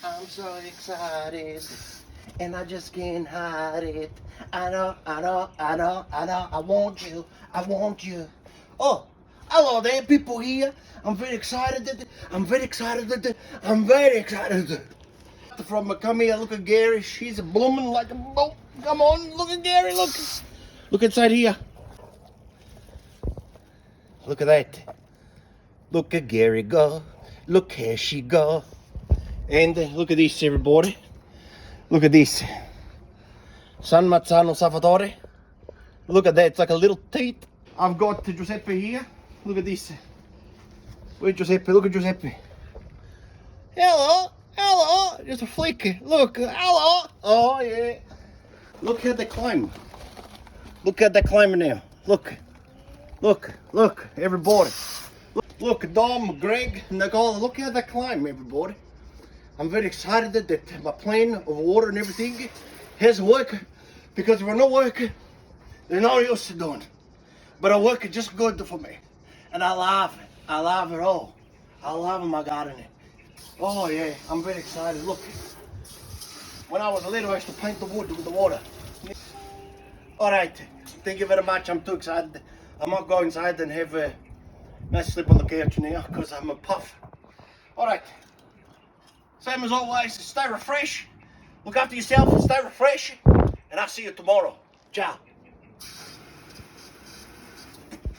I'm so excited, and I just can't hide it. I know, I know, I know, I know. I want you, I want you. Oh, hello there, people here. I'm very excited. I'm very excited. I'm very excited. From come here, look at Gary. She's blooming like a boat. Come on, look at Gary. Look, look inside here. Look at that. Look at Gary go. Look here she go. And look at this, everybody. Look at this. San Marzano Salvatore. Look at that, it's like a little teeth. I've got Giuseppe here. Look at this. Where's Giuseppe? Look at Giuseppe. Hello, hello. Just a flick. Look, hello. Oh, yeah. Look at the climb. Look at the climber now. Look. Look, look, everybody. Look, Dom, Greg, Nicole, look at the climb, everybody. I'm very excited that my plan of water and everything has worked, because if we're not working, there's no use to doing. But I work just good for me. And I love it. I love it all. I love my gardening. Oh yeah, I'm very excited. Look, when I was little, I used to paint the wood with the water. Alright, thank you very much. I'm too excited. I might go inside and have a nice sleep on the couch now, because I'm a puff. Alright, same as always, stay refreshed. Look after yourself and stay refreshed. And I'll see you tomorrow. Ciao.